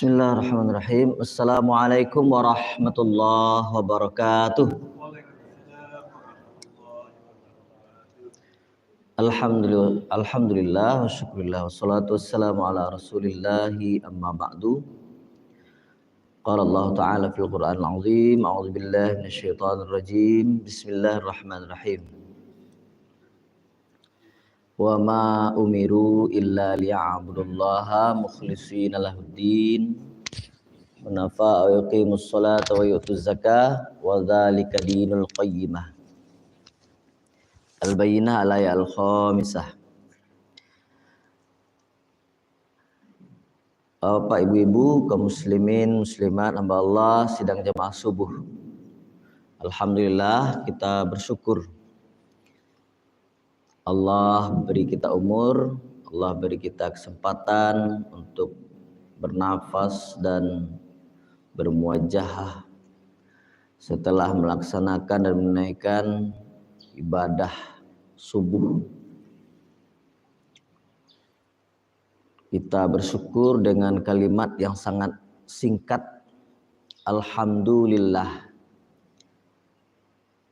Bismillahirrahmanirrahim. Assalamualaikum warahmatullahi wabarakatuh. Alhamdulillah wa syukurillah wassalatu wassalamu ala rasulillahi amma ba'du. Qala Allah Ta'ala fil Qur'anil Azim. A'udzu billahi minasyaitonir rajim. Bismillahirrahmanirrahim. Wa ma umiru illa liya'budullaha mukhlishina lahuddin hunafa wa yuqimus salata wa yu'tuz zakah wa dzalika dinul qayyimah. Al-Bayyinah al-ayah al-khamisah. Bapak ibu-ibu kaum muslimin muslimat hamba Allah sidang jamaah subuh. Alhamdulillah kita bersyukur Allah beri kita umur, Allah beri kita kesempatan untuk bernafas dan bermuajahah setelah melaksanakan dan menunaikan ibadah subuh. Kita bersyukur dengan kalimat yang sangat singkat, Alhamdulillah.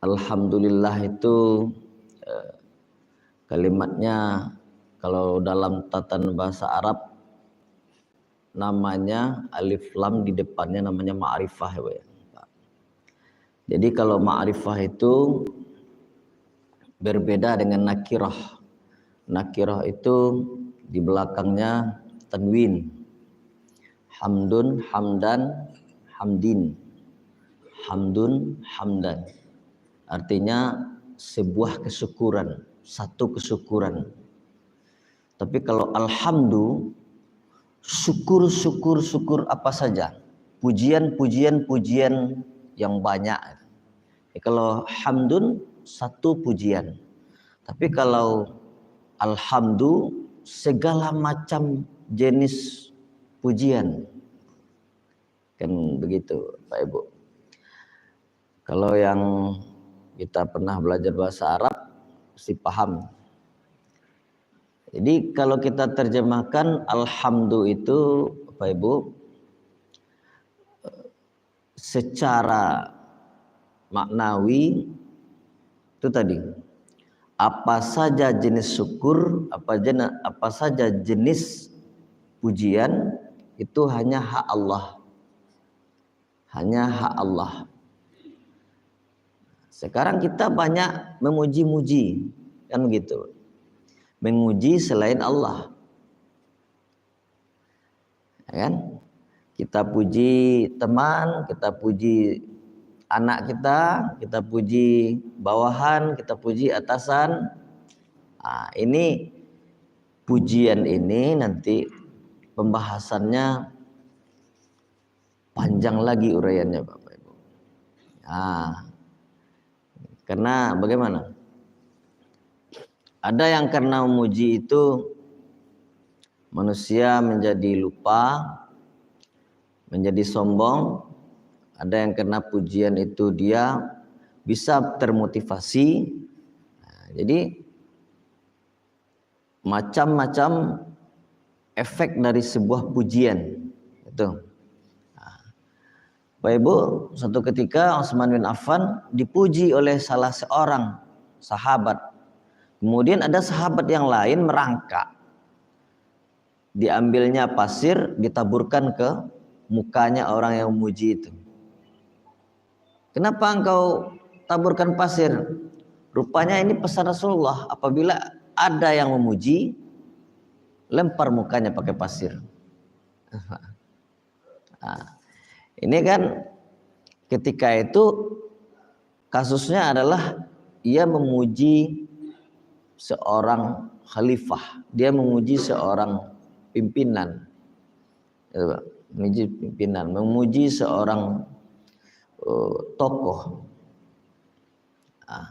Alhamdulillah itu kalimatnya kalau dalam tatanan bahasa Arab namanya alif lam di depannya namanya ma'rifah ya. Jadi kalau ma'rifah itu berbeda dengan nakirah. Nakirah itu di belakangnya tanwin. Hamdun, hamdan, hamdin. Hamdun, hamdan. Artinya sebuah kesyukuran, satu kesyukuran. Tapi kalau alhamdu, syukur apa saja, pujian yang banyak. Kalau hamdun satu pujian, tapi kalau alhamdu segala macam jenis pujian, kan begitu Pak Ibu. Kalau yang kita pernah belajar bahasa Arab pasti paham. Jadi kalau kita terjemahkan alhamdu itu Bapak Ibu secara maknawi itu tadi apa saja jenis syukur, apa saja jenis pujian itu hanya hak Allah. Hanya hak Allah. Sekarang kita banyak memuji-muji kan gitu. Memuji selain Allah. Ya kan? Kita puji teman, kita puji anak kita puji bawahan, kita puji atasan. Nah, ini pujian ini nanti pembahasannya panjang lagi uraiannya Bapak Ibu. Nah, karena bagaimana? Ada yang karena memuji itu manusia menjadi lupa, menjadi sombong. Ada yang karena pujian itu dia bisa termotivasi. Nah, jadi macam-macam efek dari sebuah pujian itu. Bapak Ibu, suatu ketika Utsman bin Affan dipuji oleh salah seorang sahabat. Kemudian ada sahabat yang lain merangkak. Diambilnya pasir, ditaburkan ke mukanya orang yang memuji itu. Kenapa engkau taburkan pasir? Rupanya ini pesan Rasulullah, apabila ada yang memuji, lempar mukanya pakai pasir. Nah, ini kan ketika itu kasusnya adalah ia memuji seorang khalifah, dia memuji seorang pimpinan, memuji seorang tokoh. Nah,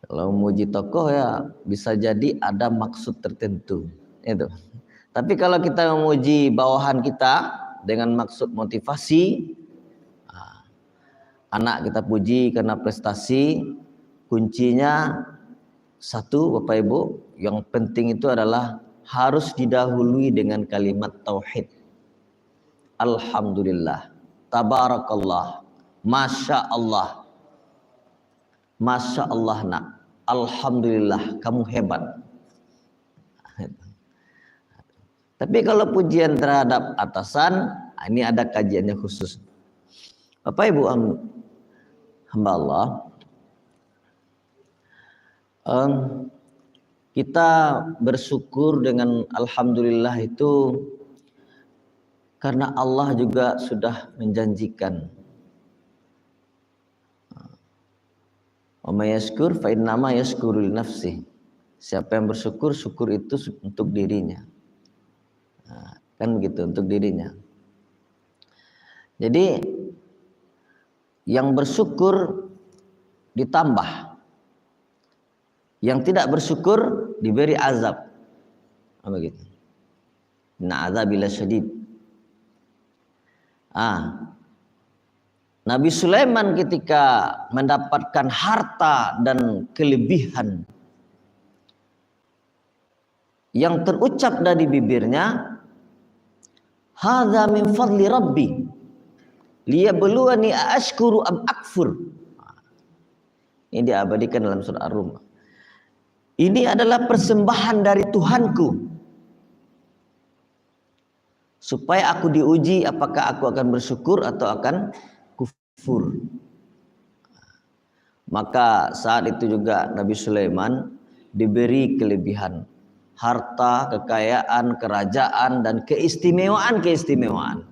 kalau memuji tokoh ya bisa jadi ada maksud tertentu itu. Tapi kalau kita memuji bawahan kita dengan maksud motivasi, anak kita puji karena prestasi, kuncinya satu Bapak Ibu, yang penting itu adalah harus didahului dengan kalimat tauhid. alhamdulillah, tabarakallah, masya Allah, masya Allah nak, alhamdulillah, kamu hebat. Tapi kalau pujian terhadap atasan, ini ada kajiannya khusus. Bapak Ibu hamba Allah, kita bersyukur dengan alhamdulillah itu karena Allah juga sudah menjanjikan. Wa may yashkur fa innama yashkuru li nafsihi. Siapa yang bersyukur, syukur itu untuk dirinya. Nah, kan begitu, untuk dirinya. Jadi yang bersyukur ditambah, yang tidak bersyukur diberi azab. Begitu. Inna azabil syadid. Nabi Sulaiman ketika mendapatkan harta dan kelebihan yang terucap dari bibirnya, hadza min fadli rabbi liyabluwani aashkuru am akfur. Ini diabadikan dalam surah Ar-Rum. Ini adalah persembahan dari Tuhanku, supaya aku diuji apakah aku akan bersyukur atau akan kufur. Maka saat itu juga Nabi Sulaiman diberi kelebihan harta, kekayaan, kerajaan, dan keistimewaan.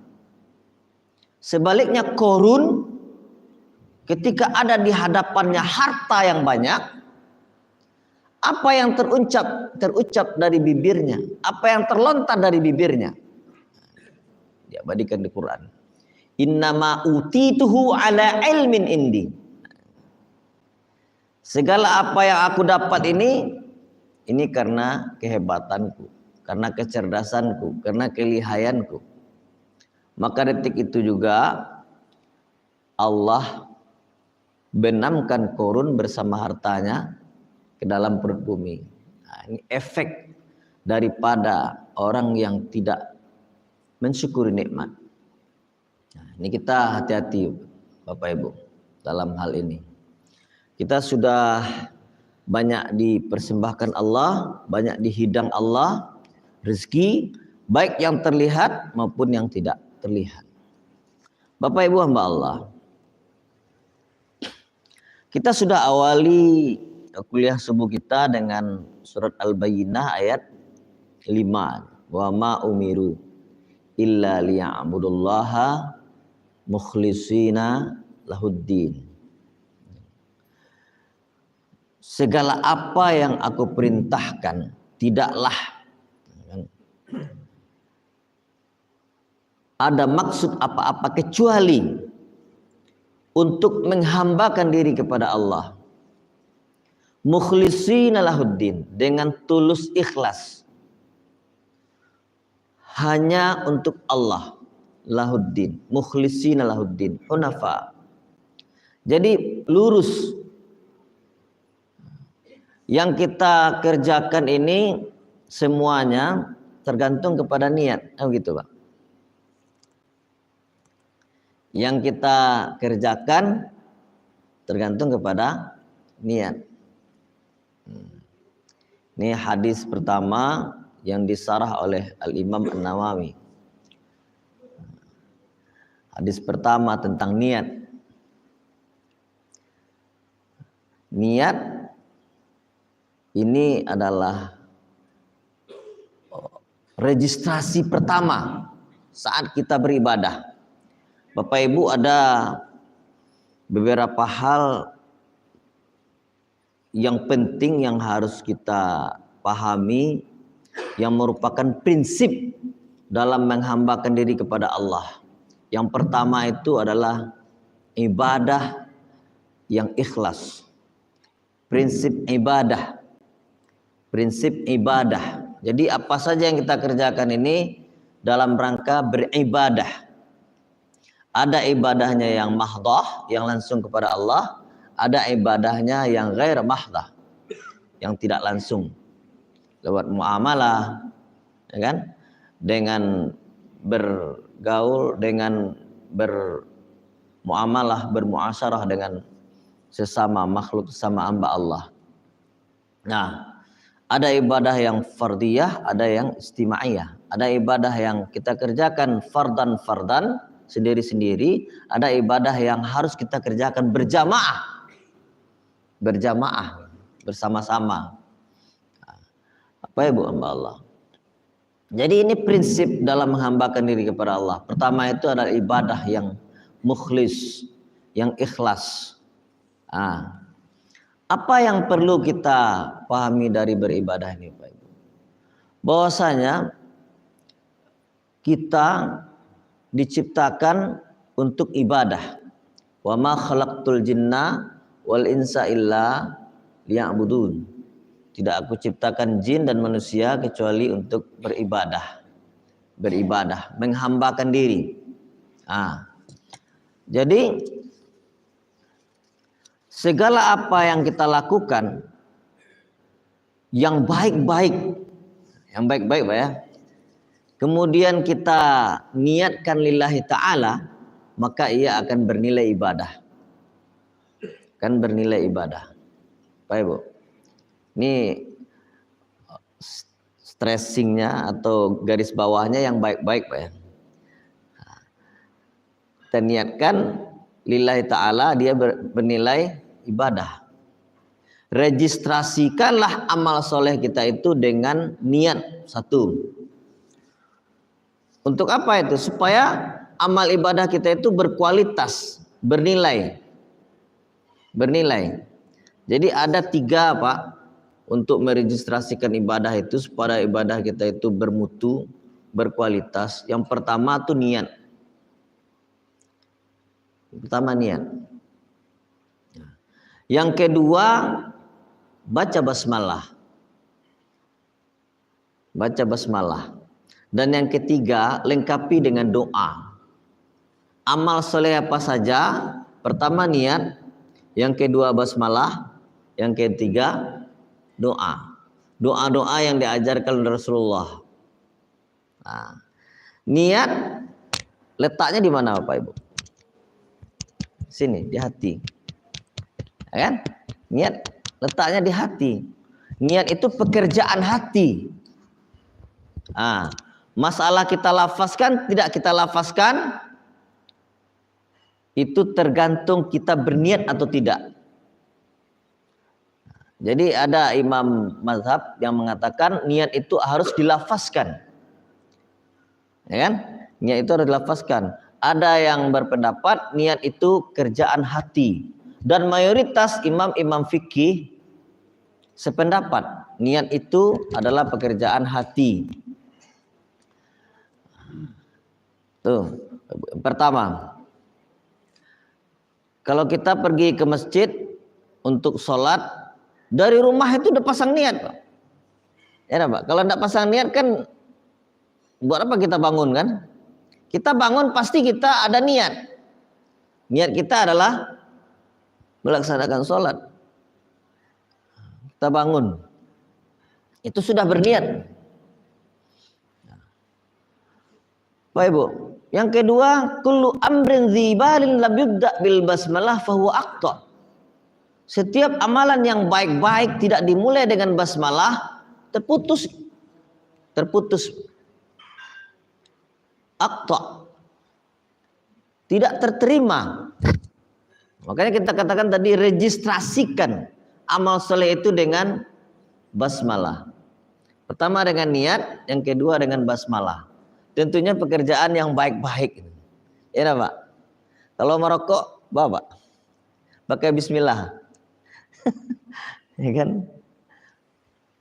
Sebaliknya Qarun ketika ada di hadapannya harta yang banyak, apa yang terucap dari bibirnya, apa yang terlontar dari bibirnya, diabadikan di Quran. Innama utituhu ala ilmin indi. Segala apa yang aku dapat ini karena kehebatanku, karena kecerdasanku, karena kelihayanku. Maka detik itu juga Allah benamkan Qarun bersama hartanya ke dalam perut bumi. Nah, ini efek daripada orang yang tidak mensyukuri nikmat. Nah, ini kita hati-hati Bapak Ibu dalam hal ini. Kita sudah banyak dipersembahkan Allah, banyak dihidang Allah, rezeki baik yang terlihat maupun yang tidak terlihat. Bapak Ibu hamba Allah, kita sudah awali kuliah subuh kita dengan surat Al-Bayyinah ayat 5. Wa ma umiru illa liya'budullaha mukhlishina lahuddin. Segala apa yang aku perintahkan tidaklah ada maksud apa-apa kecuali untuk menghambakan diri kepada Allah, mukhlishina lahuddin, dengan tulus ikhlas hanya untuk Allah, lahuddin, mukhlishina lahuddin, hunafa. Jadi lurus. Yang kita kerjakan ini semuanya tergantung kepada niat, gitu Pak. Yang kita kerjakan tergantung kepada niat. Ini hadis pertama yang disarah oleh Al-Imam An-Nawawi. Hadis pertama tentang niat. Niat ini adalah registrasi pertama saat kita beribadah. Bapak Ibu, ada beberapa hal yang penting yang harus kita pahami, yang merupakan prinsip dalam menghambakan diri kepada Allah. Yang pertama itu adalah ibadah yang ikhlas. Prinsip ibadah. Prinsip ibadah. Jadi apa saja yang kita kerjakan ini dalam rangka beribadah. Ada ibadahnya yang mahdah, yang langsung kepada Allah. Ada ibadahnya yang ghair mahdah, yang tidak langsung. Lewat muamalah, ya kan? Dengan bergaul dengan bermuamalah, bermuasyarah dengan sesama makhluk, sesama hamba Allah. Nah, ada ibadah yang fardiyah, ada yang istimaiyah. Ada ibadah yang kita kerjakan fardan sendiri-sendiri, ada ibadah yang harus kita kerjakan berjamaah, bersama-sama. Apa ya Bu hamba Allah? Jadi ini prinsip dalam menghambakan diri kepada Allah. Pertama itu adalah ibadah yang mukhlis, yang ikhlas. Apa yang perlu kita pahami dari beribadah ini Pak Ibu? Bahwasanya kita diciptakan untuk ibadah. Wa ma khalaqtul jinna wal insa illa liya'budun. Tidak aku ciptakan jin dan manusia kecuali untuk beribadah, menghambakan diri. Jadi segala apa yang kita lakukan yang baik-baik Pak ya, kemudian kita niatkan lillahi ta'ala, maka ia akan bernilai ibadah. Pak Ibu, ini stressingnya atau garis bawahnya yang baik-baik Pak ya. Kita niatkan lillahi ta'ala, dia bernilai ibadah. Registrasikanlah amal soleh kita itu dengan niat satu. Untuk apa itu? Supaya amal ibadah kita itu berkualitas, bernilai. Jadi ada 3 Pak untuk meregistrasikan ibadah itu supaya ibadah kita itu bermutu, berkualitas. Yang pertama itu niat. Yang kedua baca basmalah. Dan yang ketiga lengkapi dengan doa. Amal soleh apa saja? Pertama niat, yang kedua basmalah, yang ketiga doa. Doa-doa yang diajarkan Rasulullah. Niat letaknya di mana Bapak Ibu? Sini, di hati. Ya kan? Niat letaknya di hati. Niat itu pekerjaan hati. Masalah kita lafazkan, tidak kita lafazkan, itu tergantung kita berniat atau tidak. Jadi ada imam mazhab yang mengatakan niat itu harus dilafazkan. Ya kan? Niat itu harus dilafazkan. Ada yang berpendapat niat itu kerjaan hati. Dan mayoritas imam-imam fikih sependapat niat itu adalah pekerjaan hati. Tuh, pertama, kalau kita pergi ke masjid untuk sholat, dari rumah itu udah pasang niat Pak. Ya Pak, kalau tidak pasang niat kan buat apa kita bangun kan? Kita bangun pasti kita ada niat. Niat kita adalah melaksanakan sholat. Kita bangun, itu sudah berniat. Baik Bu. Yang kedua, kullu amrin dzibalin lam yubda bil basmalah fahuwa aqta. Setiap amalan yang baik-baik tidak dimulai dengan basmalah terputus. Aqta. Tidak terterima. Makanya kita katakan tadi registrasikan amal soleh itu dengan basmalah. Pertama dengan niat, yang kedua dengan basmalah. Tentunya pekerjaan yang baik-baik. Ya Pak. Kalau merokok, Bapak pakai bismillah. Ya kan?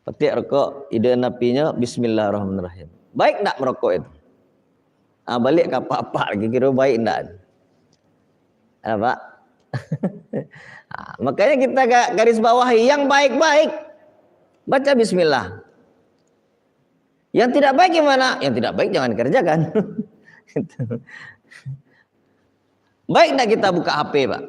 Petik rokok, ide napinya bismillahirrahmanirrahim. Baik enggak merokok itu? Balik ke apa-apa lagi, kira baik enggak? Ada Pak? Makanya kita garis bawahi yang baik-baik baca bismillah. Yang tidak baik gimana? Yang tidak baik jangan kerjakan. Baik enggak kita buka HP Pak?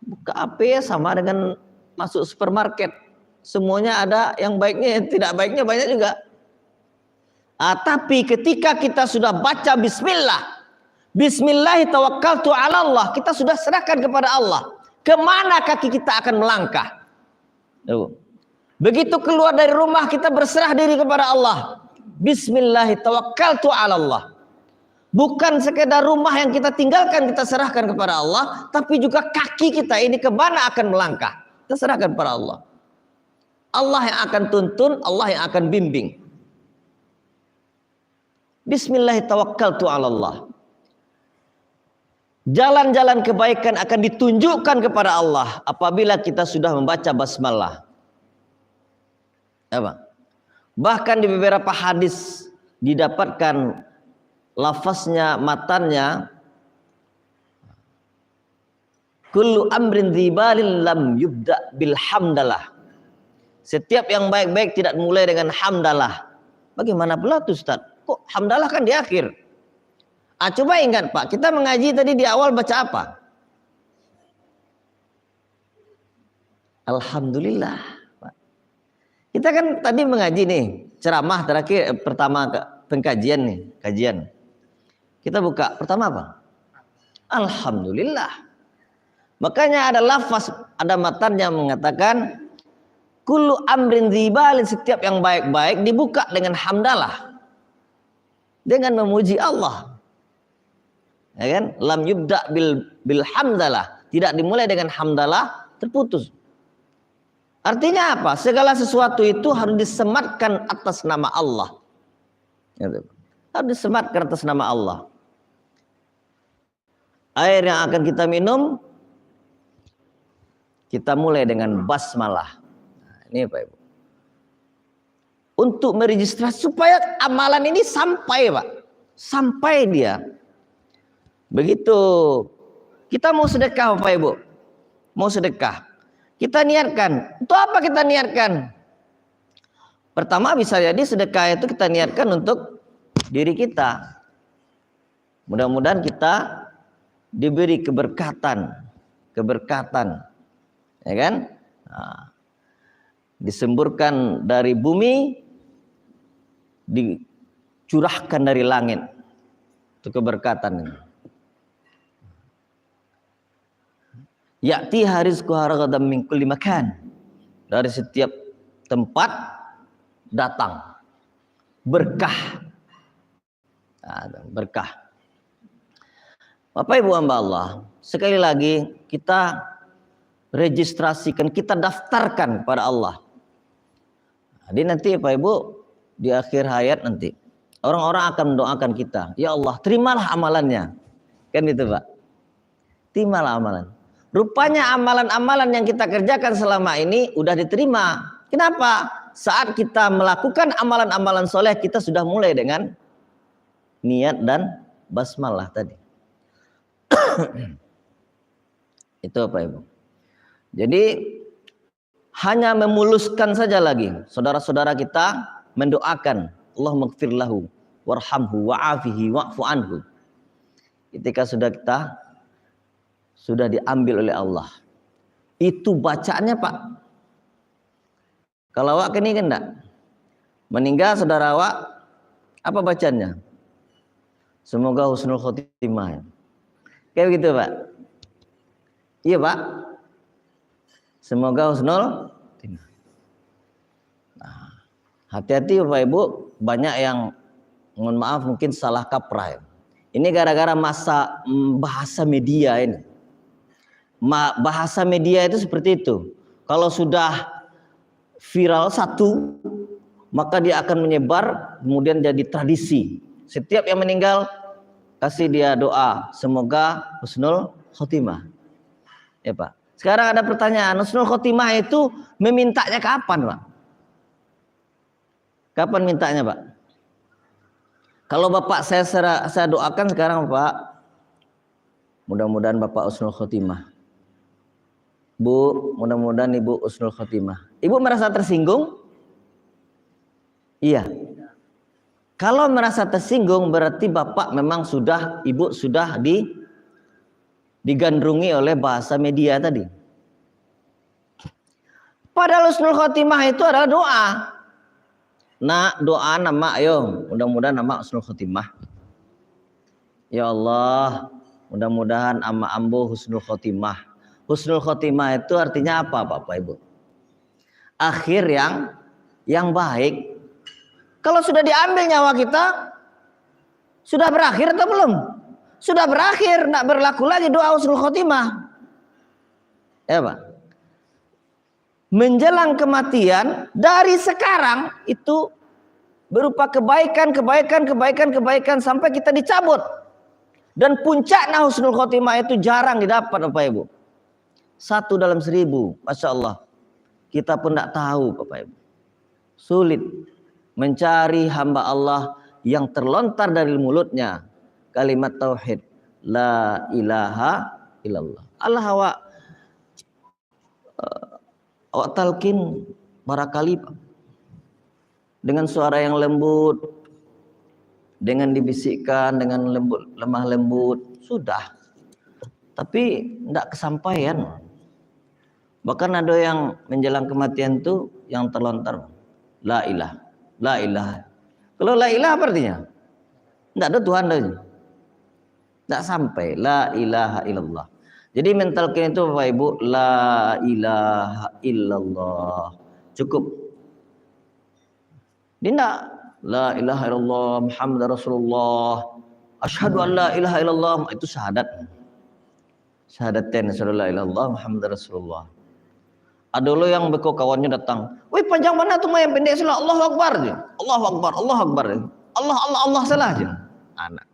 Buka HP sama dengan masuk supermarket. Semuanya ada, yang baiknya, yang tidak baiknya banyak juga. Tapi ketika kita sudah baca bismillah, bismillahi tawakkaltu ala Allah, kita sudah serahkan kepada Allah. Kemana kaki kita akan melangkah? Begitu keluar dari rumah kita berserah diri kepada Allah. Bismillahi tawakkaltu ala Allah. Bukan sekedar rumah yang kita tinggalkan kita serahkan kepada Allah, tapi juga kaki kita ini kemana akan melangkah. Kita serahkan kepada Allah. Allah yang akan tuntun, Allah yang akan bimbing. Bismillahi tawakkaltu ala Allah. Jalan-jalan kebaikan akan ditunjukkan kepada Allah apabila kita sudah membaca basmalah. Apa? Bahkan di beberapa hadis didapatkan lafaznya, matannya, kullu amrin dzibalin lam yubda bil hamdalah. Setiap yang baik-baik tidak mulai dengan hamdalah. Bagaimana pula tuh Ustaz? Kok hamdalah kan di akhir? Coba ingat Pak, kita mengaji tadi di awal baca apa? Alhamdulillah. Pak. Kita kan tadi mengaji nih, ceramah terakhir pertama pengkajian nih, kajian. Kita buka pertama apa? Alhamdulillah. Makanya ada lafaz, ada matan yang mengatakan kullu amrin dzibalin, setiap yang baik-baik dibuka dengan hamdalah. Dengan memuji Allah. Ya kan? Lam yubda bil hamdalah, tidak dimulai dengan hamdalah, terputus. Artinya apa? Segala sesuatu itu harus disematkan atas nama Allah. Harus disematkan atas nama Allah. Air yang akan kita minum, kita mulai dengan basmalah. Ini Pak Ibu. Untuk meregistrasi supaya amalan ini sampai Pak. Sampai dia. Begitu kita mau sedekah Bapak Ibu. Mau sedekah. Kita niatkan. Untuk apa kita niatkan? Pertama bisa jadi sedekah itu kita niatkan untuk diri kita. Mudah-mudahan kita diberi keberkatan. Keberkatan. Ya kan? Nah, disemburkan dari bumi, dicurahkan dari langit. Itu keberkatan ini. Ya'ti harizquha ragadan min kulli makan. Dari setiap tempat datang berkah. Berkah. Bapak Ibu hamba Allah, sekali lagi kita registrasikan, kita daftarkan pada Allah. Jadi nanti Pak Ibu di akhir hayat nanti orang-orang akan mendoakan kita, ya Allah terimalah amalannya, kan itu Pak, terimalah amalan. Rupanya amalan-amalan yang kita kerjakan selama ini udah diterima. Kenapa? Saat kita melakukan amalan-amalan soleh kita sudah mulai dengan niat dan basmalah tadi. Itu Pak Ibu. Jadi hanya memuluskan saja lagi saudara-saudara kita mendoakan Allahumma ighfir lahu warhamhu wa'afihi wa'fu anhu. Ketika sudah diambil oleh Allah. Itu bacaannya Pak. Kalau awak ini kan enggak. Meninggal saudara awak, apa bacanya? Semoga husnul khotimah. Kayak begitu Pak. Iya Pak. Semoga husnul khotimah. Nah, hati-hati Bapak Ibu, banyak yang mohon maaf mungkin salah kaprah. Ini gara-gara masa bahasa media ini. Bahasa media itu seperti itu. Kalau sudah viral satu, maka dia akan menyebar, kemudian jadi tradisi. Setiap yang meninggal, kasih dia doa, semoga husnul khotimah. Ya Pak. Sekarang ada pertanyaan, husnul khotimah itu memintanya kapan Pak? Kapan mintanya Pak? Kalau Bapak saya doakan sekarang Pak, mudah-mudahan Bapak husnul khotimah. Bu, mudah-mudahan Ibu husnul khotimah. Ibu merasa tersinggung? Iya. Kalau merasa tersinggung berarti Bapak memang Ibu sudah digandrungi oleh bahasa media tadi. Padahal husnul khotimah itu adalah doa. Nak doa nama ayo, mudah-mudahan nama husnul khotimah. Ya Allah, mudah-mudahan ama ambo husnul khotimah. Husnul khotimah itu artinya apa Bapak Ibu? Akhir yang baik. Kalau sudah diambil nyawa kita, sudah berakhir atau belum? Sudah berakhir, nak berlaku lagi doa husnul khotimah. Ya Pak. Menjelang kematian dari sekarang itu berupa kebaikan sampai kita dicabut. Dan puncaknya husnul khotimah itu jarang didapat Bapak Ibu. 1 dalam 1000, Masya Allah. Kita pun tidak tahu Bapak Ibu. Sulit mencari hamba Allah yang terlontar dari mulutnya kalimat tauhid la ilaha illallah. Allah awak talqin barangkali dengan suara yang lembut, dengan dibisikkan dengan lembut, lemah lembut, sudah. Tapi tidak kesampaian. Bahkan ada yang menjelang kematian itu yang terlontar la ilaha, la ilaha. Kalau la ilaha apa artinya? Tidak ada Tuhan lagi. Tidak sampai la ilaha illallah. Jadi mentalkan itu Bapak Ibu la ilaha illallah. Cukup. Dia tidak la ilaha illallah Muhammad Rasulullah. Asyhadu an la ilaha illallah, itu syahadat. Syahadatain asyhadu la ilaha illallah Muhammad Rasulullah. Ada lo yang beko kawannya datang, wih panjang mana tuh yang pendek salah, Allahu Akbar aja, Allahu Akbar, Allahu Akbar, Allah salah aja. Anak,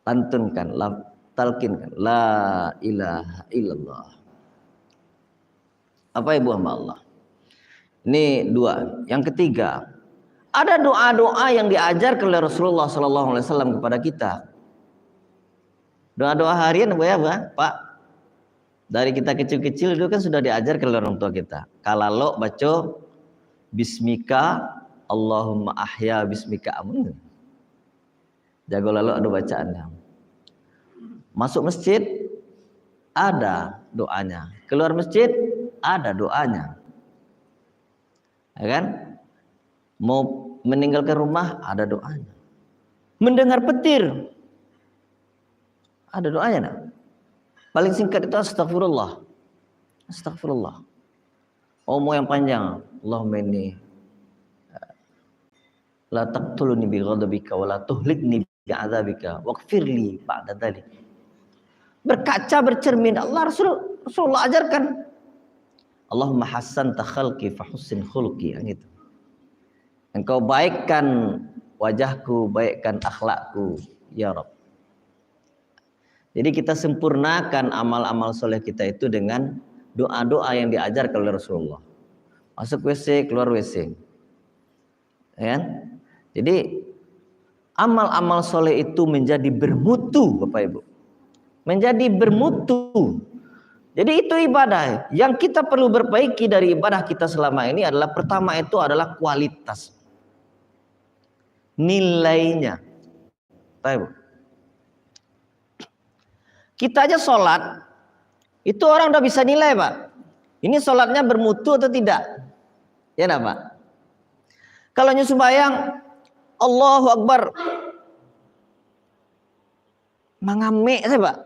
lantunkan, talkinkan, la ilaha illallah. Apa ibu hamba Allah? Ini 2. Yang ketiga, ada doa-doa yang diajarkan oleh Rasulullah SAW kepada kita. Doa-doa harian apa, Pak? Dari kita kecil-kecil itu kan sudah diajarkan oleh orang tua kita. Kalau baca bismika Allahumma ahya bismika amun. Jago lalu ada bacaannya. Masuk masjid ada doanya. Keluar masjid ada doanya. Ya kan? Mau meninggalkan rumah ada doanya. Mendengar petir ada doanya nak? Paling singkat itu astagfirullah. Astagfirullah. Oh mau yang panjang. Allahumma inni la taqtuluni bi ghadabika wa la tuhlikni bi adzabika waghfirli ba'da dzalik. Berkaca bercermin Allah Rasulullah ajarkan. Allahumma hassanta khalqi fa hussin khuluqi, gitu. Engkau baikkan wajahku, baikkan akhlakku ya Rabb. Jadi kita sempurnakan amal-amal soleh kita itu dengan doa-doa yang diajarkan oleh Rasulullah. Masuk WC, keluar WC. Ya? Jadi amal-amal soleh itu menjadi bermutu Bapak Ibu. Menjadi bermutu. Jadi itu ibadah. Yang kita perlu perbaiki dari ibadah kita selama ini adalah pertama itu adalah kualitas. Nilainya. Bapak Ibu. Kita aja sholat, itu orang udah bisa nilai Pak. Ini sholatnya bermutu atau tidak? Ya enggak Pak? Kalau sembahyang, Allahu Akbar, mengamek saya Pak.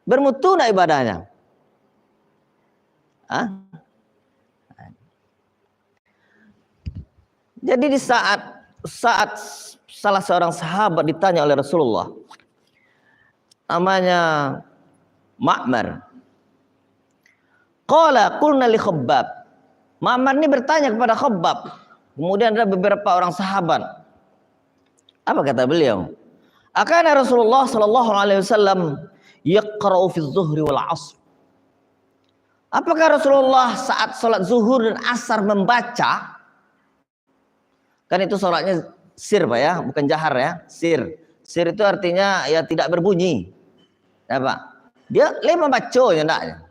Bermutu enggak ibadahnya? Hah? Jadi di saat salah seorang sahabat ditanya oleh Rasulullah, namanya Ma'mar. Qulna li Khabbab. Ma'mar ini bertanya kepada Khabbab. Kemudian ada beberapa orang sahabat. Apa kata beliau? Akana Rasulullah sallallahu alaihi wasallam yaqra'u fi zuhri wal 'asr. Apakah Rasulullah saat salat zuhur dan asar membaca? Kan itu salatnya sir Pak ya, bukan jahar ya, sir. Sir itu artinya ya tidak berbunyi. Ya Pak, dia membaca ya enggak?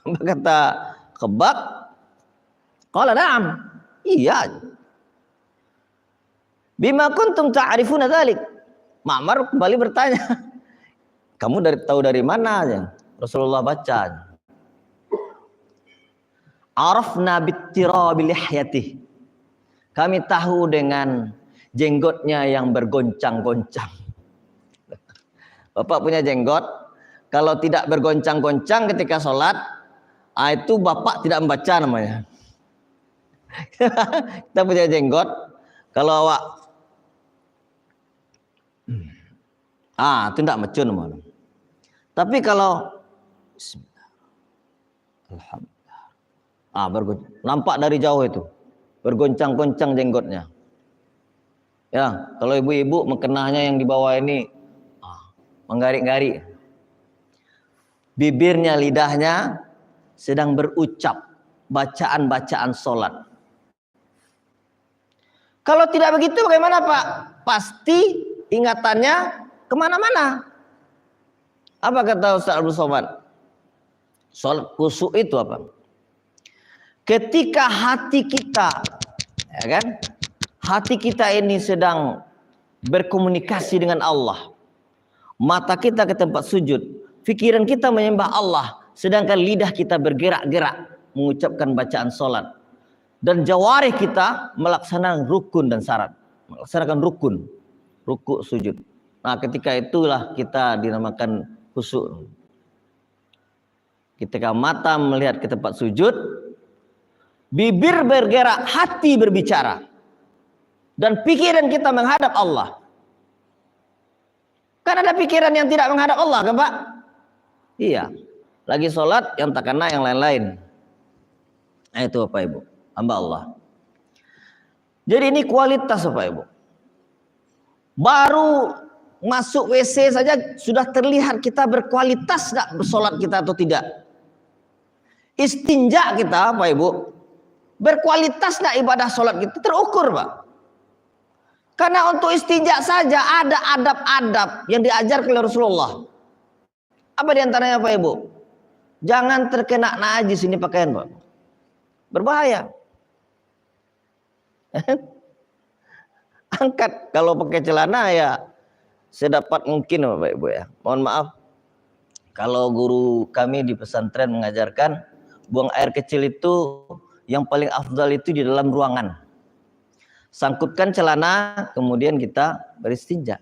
Kata Khabbab, qala na'am. Iya. Bima kuntum ta'rifuna dzalik. Ma'mar kembali bertanya, kamu tahu dari mana aja? Rasulullah baca. Arafna bittirabi lihyatihi. Kami tahu dengan jenggotnya yang bergoncang-goncang. Bapak punya jenggot, kalau tidak bergoncang-goncang ketika sholat, itu bapak tidak membaca namanya. Kita punya jenggot, kalau awak, itu tidak mecun namanya. Tapi kalau Bismillah, Alhamdulillah, nampak dari jauh itu, bergoncang-goncang jenggotnya. Ya, kalau ibu-ibu mekenahnya yang di bawah ini menggarik-garik. Bibirnya, lidahnya sedang berucap bacaan-bacaan sholat. Kalau tidak begitu bagaimana Pak? Pasti ingatannya kemana-mana. Apa kata Ustaz Abdul Somad? Sholat khusyuk itu apa? Ketika hati kita, ya kan? Hati kita ini sedang berkomunikasi dengan Allah. Mata kita ke tempat sujud, pikiran kita menyembah Allah, sedangkan lidah kita bergerak-gerak mengucapkan bacaan sholat. Dan jawarih kita melaksanakan rukun dan syarat. Melaksanakan rukun, rukuk, sujud. Nah, ketika itulah kita dinamakan khusyuk. Ketika mata melihat ke tempat sujud, bibir bergerak, hati berbicara. Dan pikiran kita menghadap Allah. Kan ada pikiran yang tidak menghadap Allah kan Pak? Iya. Lagi sholat yang tak kena yang lain-lain. Nah, itu Bapak Ibu, hamba Allah. Jadi ini kualitas Bapak Ibu. Baru masuk WC saja sudah terlihat kita berkualitas gak bersolat kita atau tidak. Istinja kita Bapak Ibu, berkualitas gak ibadah solat kita, terukur Pak. Karena untuk istinja saja ada adab-adab yang diajar oleh Rasulullah. Apa diantaranya Pak Ibu? Jangan terkena najis ini pakaian Pak. Berbahaya. Angkat kalau pakai celana ya sedapat mungkin Bapak Ibu ya. Mohon maaf kalau guru kami di pesantren mengajarkan buang air kecil itu yang paling afdal itu di dalam ruangan. Sangkutkan celana kemudian kita beristinja.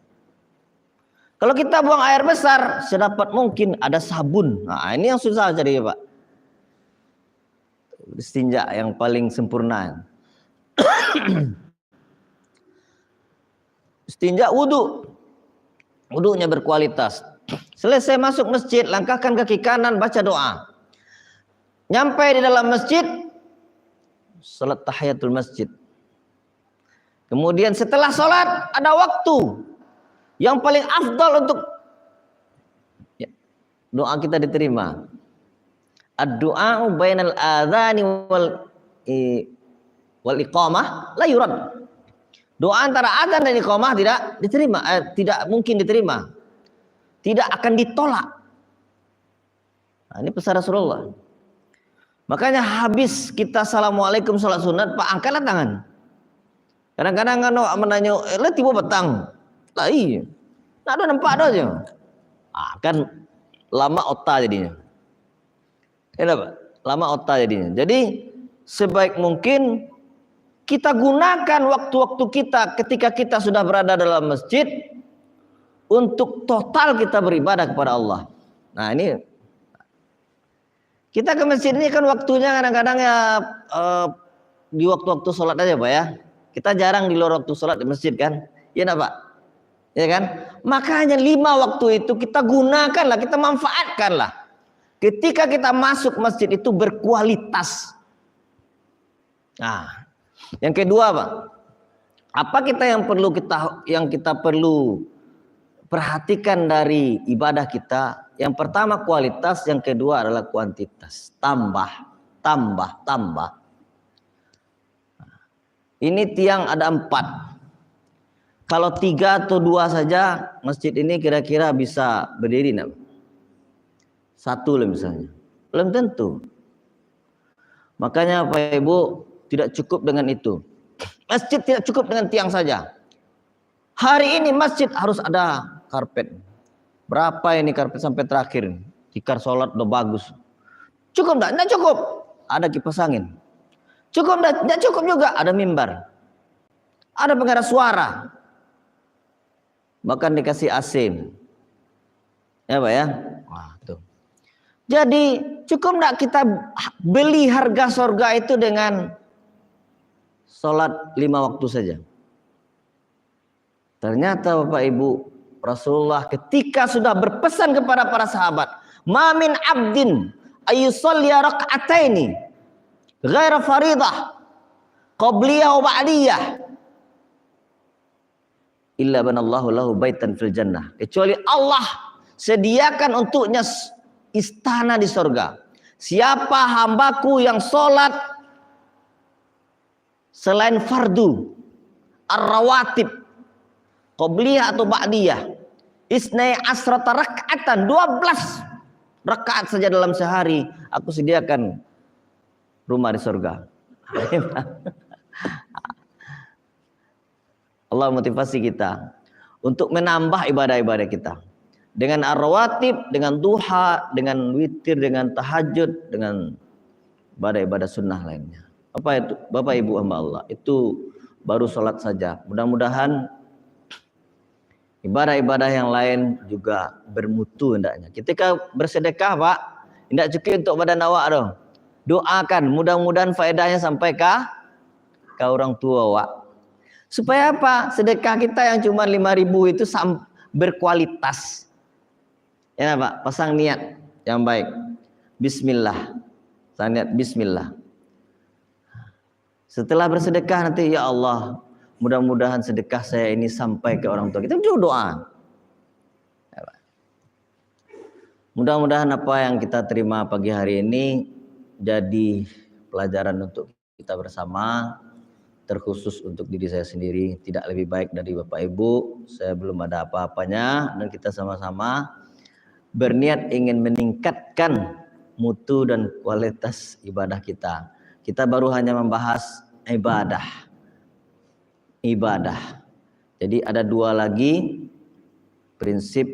Kalau kita buang air besar sedapat mungkin ada sabun. Nah, ini yang susah jadi Pak. Istinja yang paling sempurna. Istinja wudu. Wudunya berkualitas. Selesai masuk masjid, langkahkan kaki kanan, baca doa. Nyampe di dalam masjid, salat tahiyatul masjid. Kemudian setelah salat ada waktu yang paling afdal untuk doa kita diterima. Ad-du'a bainal adzani wal iqamah la yurad. Doa antara adzan dan iqamah tidak diterima, tidak mungkin diterima. Tidak akan ditolak. Nah, ini pesan Rasulullah. Makanya habis kita assalamualaikum salat sunat, Pak, angkatlah tangan. Kadang-kadang kan menanya, tiba petang. Lah iya. Nah, ada nampak ada aja. Kan lama otak jadinya. Kenapa? Lama otak jadinya. Jadi sebaik mungkin kita gunakan waktu-waktu kita ketika kita sudah berada dalam masjid untuk total kita beribadah kepada Allah. Nah, ini kita ke masjid ini kan waktunya kadang-kadang ya di waktu-waktu sholat aja Pak ya. Kita jarang di luar waktu sholat di masjid kan. Iya enggak Pak? Ya kan? Makanya 5 waktu itu kita gunakanlah, kita manfaatkanlah. Ketika kita masuk masjid itu berkualitas. Nah, yang kedua Pak, apa yang kita perlu perhatikan dari ibadah kita? Yang pertama kualitas, yang kedua adalah kuantitas. Tambah. Ini tiang ada 4. Kalau 3 atau 2 saja masjid ini kira-kira bisa berdiri enggak? 1 lah misalnya. Belum tentu. Makanya Pak Ibu tidak cukup dengan itu. Masjid tidak cukup dengan tiang saja. Hari ini masjid harus ada karpet. Berapa ini karpet sampai terakhir? Tikar sholat udah bagus. Cukup enggak? Enggak cukup. Ada kipas angin. Cukup enggak? Enggak cukup juga. Ada mimbar. Ada pengeras suara. Bahkan dikasih AC. Ya Pak ya? Wah, tuh. Jadi cukup enggak kita beli harga surga itu dengan sholat 5 waktu saja? Ternyata Bapak Ibu, Rasulullah ketika sudah berpesan kepada para sahabat, "Ma min 'abdin ayyusalliya raka'ataini ghaira faridah qabliyah wa ba'diyah illa banallahu lahu baitan fil jannah." Kecuali Allah sediakan untuknya istana di surga. Siapa hambaku yang sholat selain fardu ar-rawatib qabliyah atau ba'diyah isnai asrata rak'atan, 12 rakaat saja dalam sehari, aku sediakan rumah di surga. Allah motivasi kita untuk menambah ibadah-ibadah kita dengan ar-rawatib, dengan duha, dengan witir, dengan tahajud, dengan ibadah-ibadah sunnah lainnya. Apa itu Bapak Ibu hamba Allah? Itu baru sholat saja. Mudah-mudahan ibadah-ibadah yang lain juga bermutu hendaknya. Ketika bersedekah Pak, tidak cukup untuk badan awak dong. Doakan, mudah-mudahan faedahnya sampai ke orang tua Pak. Supaya apa? Sedekah kita yang cuma 5.000 itu berkualitas. Ya Pak, pasang niat yang baik. Bismillah. Pasang niat Bismillah. Setelah bersedekah nanti, ya Allah, mudah-mudahan sedekah saya ini sampai ke orang tua kita. Itu doa. Mudah-mudahan apa yang kita terima pagi hari ini jadi pelajaran untuk kita bersama, terkhusus untuk diri saya sendiri. Tidak lebih baik dari Bapak Ibu, saya belum ada apa-apanya, dan kita sama-sama berniat ingin meningkatkan mutu dan kualitas ibadah kita. Kita baru hanya membahas ibadah. Jadi ada 2 lagi prinsip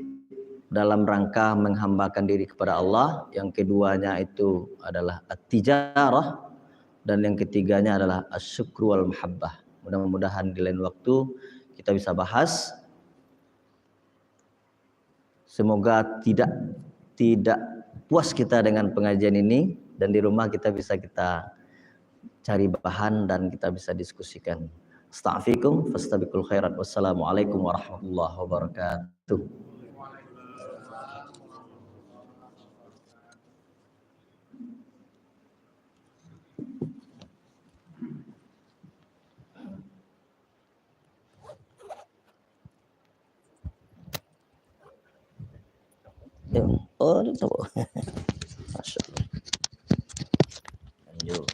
dalam rangka menghambakan diri kepada Allah. Yang keduanya itu adalah at-tijarah, dan yang ketiganya adalah asyukru wal mahabbah. Mudah-mudahan di lain waktu kita bisa bahas. Semoga tidak puas kita dengan pengajian ini, dan di rumah kita bisa cari bahan dan kita bisa diskusikan. Astaghfirukum fastabiqul khairat. Wassalamualaikum warahmatullahi wabarakatuh. Oh, itu. Masya Allah. Lanjut.